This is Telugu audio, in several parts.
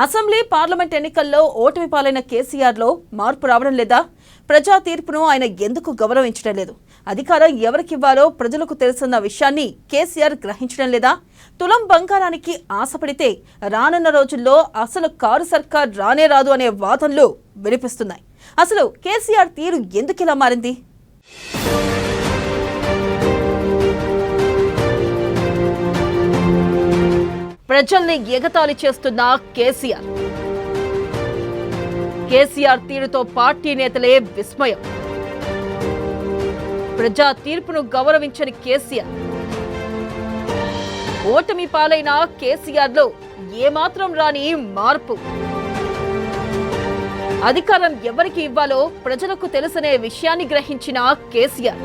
అసెంబ్లీ పార్లమెంట్ ఎన్నికల్లో ఓటమి పాలైన కేసీఆర్లో మార్పు రావడం లేదా? ప్రజా తీర్పును ఆయన ఎందుకు గౌరవించడం లేదు? అధికారం ఎవరికివ్వాలో ప్రజలకు తెలుసన్న విషయాన్ని కేసీఆర్ గ్రహించడం లేదా? తులం బంగారానికి ఆశపడితే రానున్న రోజుల్లో అసలు కారు సర్కార్ రానే రాదు అనే వాదనలు వినిపిస్తున్నాయి. అసలు కేసీఆర్ తీరు ఎందుకు ఇలా మారింది? ప్రజల్ని ఎగతాళి చేస్తున్న కేసీఆర్ తీరుతో పార్టీ నేతలే విస్మయం. ప్రజా తీర్పును గౌరవించని కేసీఆర్, ఓటమి పాలైన కేసీఆర్లో ఏమాత్రం రాని మార్పు. అధికారం ఎవరికి ఇవ్వాలో ప్రజలకు తెలుసనే విషయాన్ని గ్రహించిన కేసీఆర్.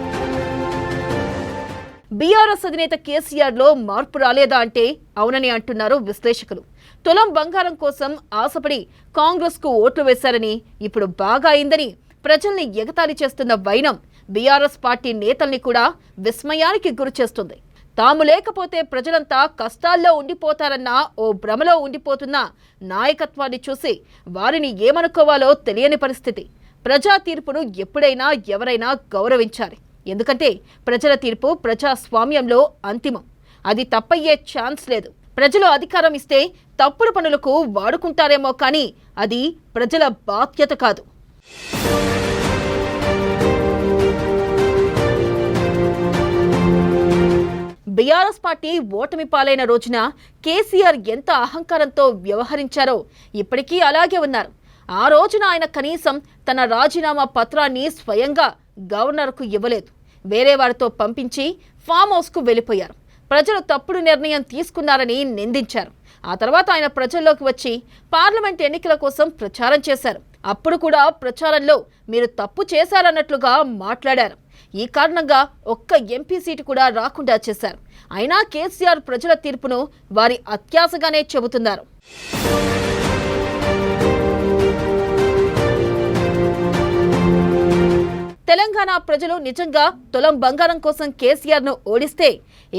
బీఆర్ఎస్ అధినేత కేసీఆర్లో మార్పు రాలేదా అంటే అవునని అంటున్నారు విశ్లేషకులు. తులం బంగారం కోసం ఆశపడి కాంగ్రెస్కు ఓట్లు వేశారని, ఇప్పుడు బాగా అయిందని ప్రజల్ని ఎగతాళి చేస్తున్న వైనం బీఆర్ఎస్ పార్టీ నేతల్ని కూడా విస్మయానికి గురిచేస్తుంది. తాము లేకపోతే ప్రజలంతా కష్టాల్లో ఉండిపోతారన్న ఓ భ్రమలో ఉండిపోతున్న నాయకత్వాన్ని చూసి వారిని ఏమనుకోవాలో తెలియని పరిస్థితి. ప్రజా తీర్పును ఎప్పుడైనా ఎవరైనా గౌరవించాలి. ఎందుకంటే ప్రజల తీర్పు ప్రజాస్వామ్యంలో అంతిమం. అది తప్పయ్యే ఛాన్స్ లేదు. ప్రజలు అధికారం ఇస్తే తప్పుడు పనులకు వాడుకుంటారేమో కానీ అది ప్రజల బాధ్యత కాదు. బీఆర్ఎస్ పార్టీ ఓటమి పాలైన రోజున కేసీఆర్ ఎంత అహంకారంతో వ్యవహరించారో ఇప్పటికీ అలాగే ఉన్నారు. ఆ రోజున ఆయన కనీసం తన రాజీనామా పత్రాన్ని స్వయంగా గవర్నర్కు ఇవ్వలేదు. వేరే వారితో పంపించి ఫామ్ హౌస్కు వెళ్ళిపోయారు. ప్రజలు తప్పుడు నిర్ణయం తీసుకున్నారని నిందించారు. ఆ తర్వాత ఆయన ప్రజల్లోకి వచ్చి పార్లమెంట్ ఎన్నికల కోసం ప్రచారం చేశారు. అప్పుడు కూడా ప్రచారంలో మీరు తప్పు చేశారన్నట్లుగా మాట్లాడారు. ఈ కారణంగా ఒక్క ఎంపీ సీటు కూడా రాకుండా చేశారు. అయినా కేసీఆర్ ప్రజల తీర్పును వారి అత్యాశగానే చెబుతున్నారు. తెలంగాణ ప్రజలు నిజంగా తులం బంగారం కోసం కేసీఆర్ను ఓడిస్తే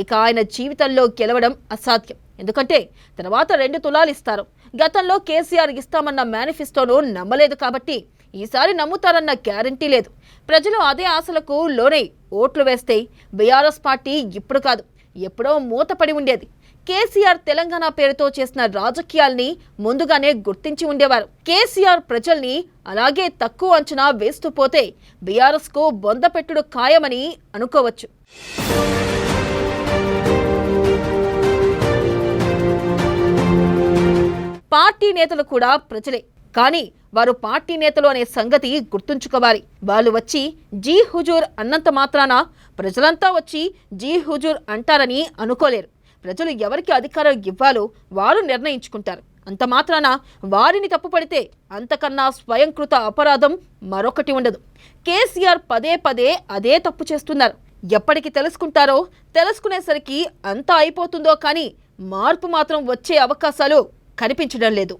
ఇక ఆయన జీవితంలో గెలవడం అసాధ్యం. ఎందుకంటే తర్వాత 2 తులాలు ఇస్తారు. గతంలో కేసీఆర్ ఇస్తామన్న మేనిఫెస్టోను నమ్మలేదు కాబట్టి ఈసారి నమ్ముతారన్న గ్యారంటీ లేదు. ప్రజలు అదే ఆశలకు లోనై ఓట్లు వేస్తే బీఆర్ఎస్ పార్టీ ఇప్పుడు కాదు, ఎప్పుడో మూతపడి ఉండేది. కేసీఆర్ తెలంగాణ పేరుతో చేసిన రాజకీయాల్ని ముందుగానే గుర్తించి ఉండేవారు. కేసీఆర్ ప్రజల్ని అలాగే తక్కువ అంచనా వేస్తూ పోతే బీఆర్ఎస్కు బొందపెట్టుడు ఖాయమని అనుకోవచ్చు. పార్టీ నేతలు కూడా ప్రజలే, కానీ వారు పార్టీ నేతలు అనే సంగతి గుర్తుంచుకోవాలి. వాళ్ళు వచ్చి జీ హుజూర్ అన్నంత మాత్రాన ప్రజలంతా వచ్చి జీ హుజూర్ అంటారని అనుకోలేరు. ప్రజలు ఎవరికి అధికారం ఇవ్వాలో వారు నిర్ణయించుకుంటారు. అంత మాత్రాన వారిని తప్పుపడితే అంతకన్నా స్వయంకృత అపరాధం మరొకటి ఉండదు. కేసీఆర్ పదే పదే అదే తప్పు చేస్తున్నారు. ఎప్పటికి తెలుసుకుంటారో, తెలుసుకునేసరికి అంతా అయిపోతుందో కానీ మార్పు మాత్రం వచ్చే అవకాశాలు కనిపించడం లేదు.